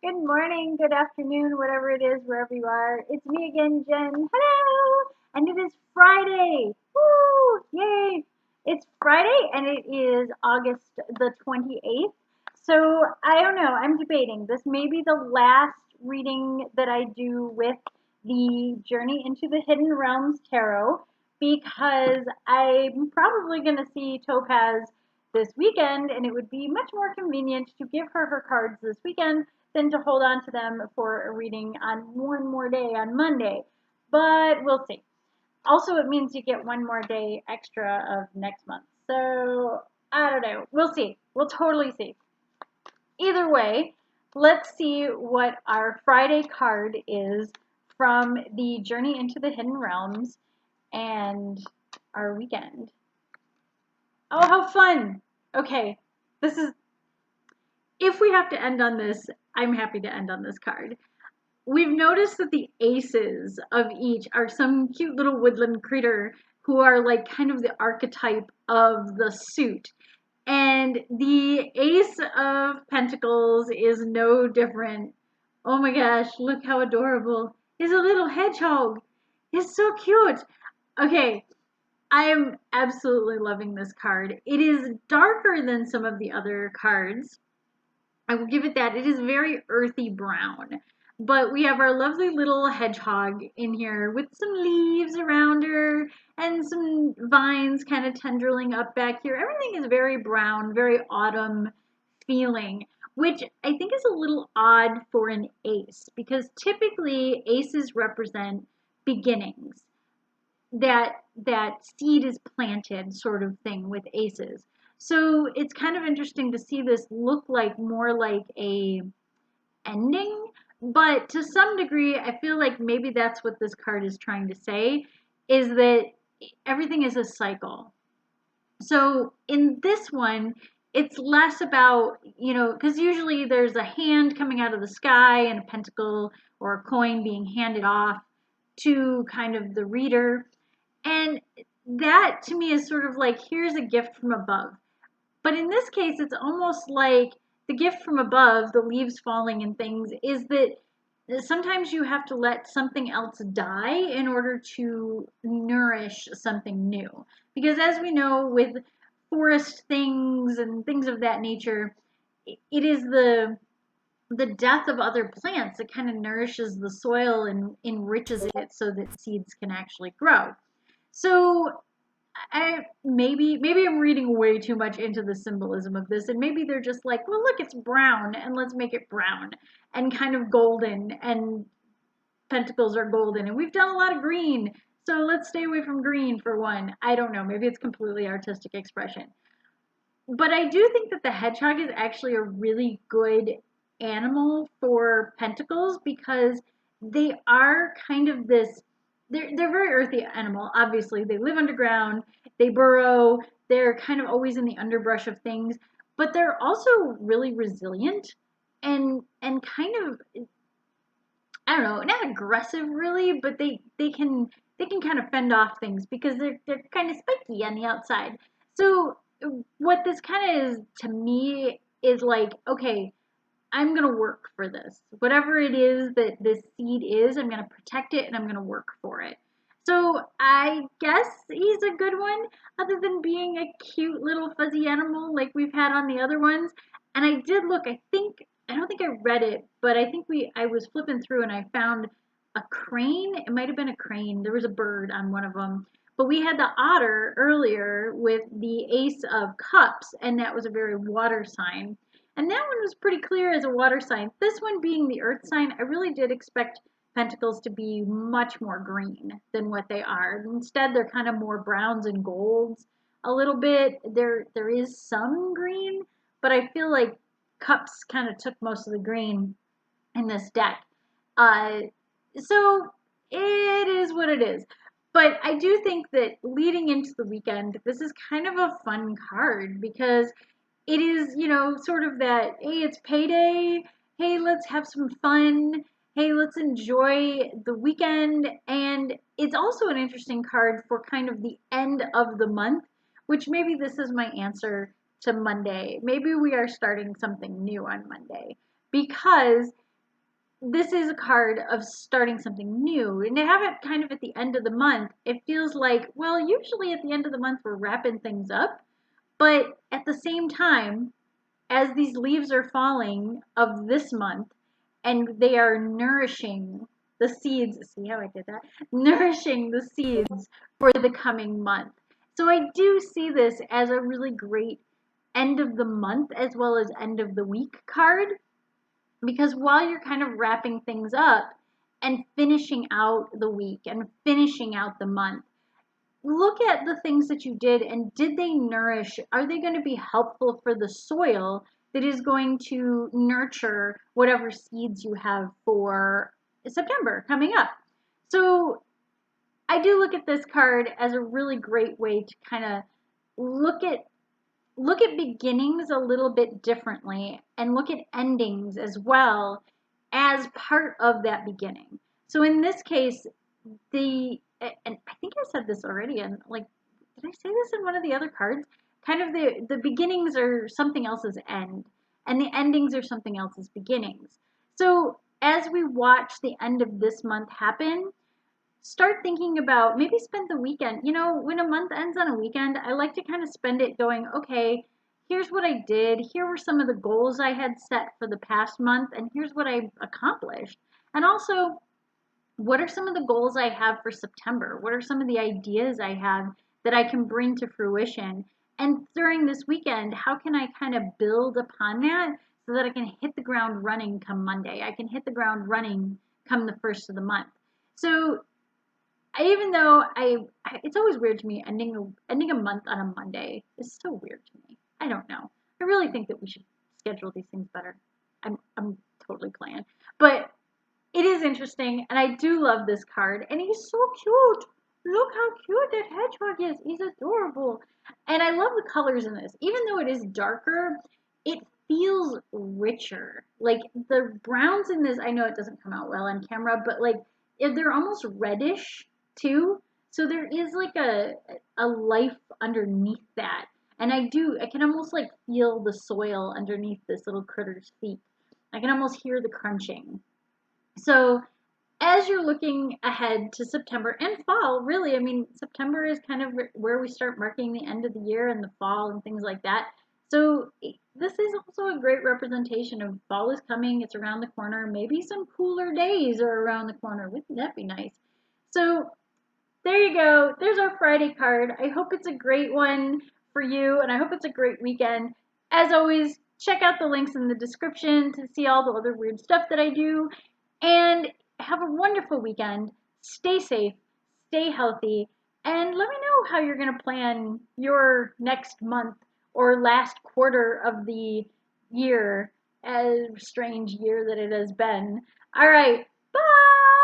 Good morning, good afternoon, whatever it is, wherever you are. It's me again, Jen. Hello! And it is Friday. Woo! Yay! It's Friday and it is August the 28th. So I don't know, I'm debating. This may be the last reading that I do with the Journey into the Hidden Realms Tarot because I'm probably going to see Topaz this weekend and it would be much more convenient to give her her cards this weekend than to hold on to them for a reading on one more day on Monday. But we'll see. Also, it means you get one more day extra of next month. So, I don't know. We'll see. We'll totally see. Either way, let's see what our Friday card is from the Journey into the Hidden Realms and our weekend. Oh, how fun! Okay, this is. If we have to end on this, I'm happy to end on this card. We've noticed that the aces of each are some cute little woodland critter who are like kind of the archetype of the suit. And the Ace of Pentacles is no different. Oh my gosh, look how adorable. He's a little hedgehog. He's so cute. Okay, I am absolutely loving this card. It is darker than some of the other cards. I will give it that. It is very earthy brown. But we have our lovely little hedgehog in here with some leaves around her and some vines kind of tendriling up back here. Everything is very brown, very autumn feeling, which I think is a little odd for an ace because typically aces represent beginnings. That seed is planted sort of thing with aces. So it's kind of interesting to see this look like more like a ending, but to some degree I feel like maybe that's what this card is trying to say is that everything is a cycle. So in this one, it's less about, because usually there's a hand coming out of the sky and a pentacle or a coin being handed off to kind of the reader. And that to me is sort of like, here's a gift from above. But in this case, it's almost like the gift from above, the leaves falling and things, is that sometimes you have to let something else die in order to nourish something new. Because as we know, with forest things and things of that nature, it is the death of other plants that kind of nourishes the soil and enriches it so that seeds can actually grow. So maybe I'm reading way too much into the symbolism of this, and maybe they're just like, well, look, it's brown, and let's make it brown and kind of golden, and pentacles are golden, and we've done a lot of green, so let's stay away from green for one. I don't know. Maybe it's completely artistic expression. But I do think that the hedgehog is actually a really good animal for pentacles because they are kind of this they're very earthy animal. Obviously, they live underground, they burrow, they're kind of always in the underbrush of things, but they're also really resilient and kind of, I don't know, not aggressive really, but they can kind of fend off things because they're kind of spiky on the outside. So what this kind of is to me is like, okay, I'm going to work for this. Whatever it is that this seed is, I'm going to protect it and I'm going to work for it. So I guess he's a good one, other than being a cute little fuzzy animal like we've had on the other ones. And I did look, I don't think I read it, but I was flipping through and I found a crane. It might have been a crane. There was a bird on one of them. But we had the otter earlier with the Ace of Cups, and that was a very water sign. And that one was pretty clear as a water sign. This one being the earth sign, I really did expect pentacles to be much more green than what they are. Instead, they're kind of more browns and golds a little bit. There is some green, but I feel like cups kind of took most of the green in this deck. Uh, so it is what it is. But I do think that leading into the weekend, this is kind of a fun card because it is, sort of that, hey, it's payday. Hey, let's have some fun. Hey, let's enjoy the weekend. And it's also an interesting card for kind of the end of the month, which maybe this is my answer to Monday. Maybe we are starting something new on Monday because this is a card of starting something new. And to have it kind of at the end of the month, it feels like, well, usually at the end of the month, we're wrapping things up. But at the same time, as these leaves are falling of this month and they are nourishing the seeds, see how I did that? Nourishing the seeds for the coming month. So I do see this as a really great end of the month as well as end of the week card, because while you're kind of wrapping things up and finishing out the week and finishing out the month, look at the things that you did and did they nourish? Are they going to be helpful for the soil that is going to nurture whatever seeds you have for September coming up? So I do look at this card as a really great way to kind of look at beginnings a little bit differently and look at endings as well as part of that beginning. So in this case, and I think I said this already, and like, did I say this in one of the other cards? Kind of the beginnings are something else's end, and the endings are something else's beginnings. So as we watch the end of this month happen, start thinking about maybe spend the weekend. You know, when a month ends on a weekend, I like to kind of spend it going, okay, here's what I did. Here were some of the goals I had set for the past month, and here's what I accomplished. And also, what are some of the goals I have for September? What are some of the ideas I have that I can bring to fruition? And during this weekend, how can I kind of build upon that so that I can hit the ground running come Monday? I can hit the ground running come the first of the month. So even though it's always weird to me ending a month on a Monday is so weird to me. I don't know. I really think that we should schedule these things better. I'm totally playing, but it is interesting, and I do love this card, and he's so cute. Look how cute that hedgehog is. He's adorable, and I love the colors in this. Even though it is darker, it feels richer. Like the browns in this, I know it doesn't come out well on camera, but like they're almost reddish too. So there is like a life underneath that. And I can almost like feel the soil underneath this little critter's feet. I can almost hear the crunching. So as you're looking ahead to September and fall, really, I mean, September is kind of where we start marking the end of the year and the fall and things like that. So this is also a great representation of fall is coming. It's around the corner. Maybe some cooler days are around the corner. Wouldn't that be nice? So there you go. There's our Friday card. I hope it's a great one for you, and I hope it's a great weekend. As always, check out the links in the description to see all the other weird stuff that I do. And have a wonderful weekend. Stay safe, stay healthy, and let me know how you're going to plan your next month or last quarter of the year, a strange year that it has been. All right, bye.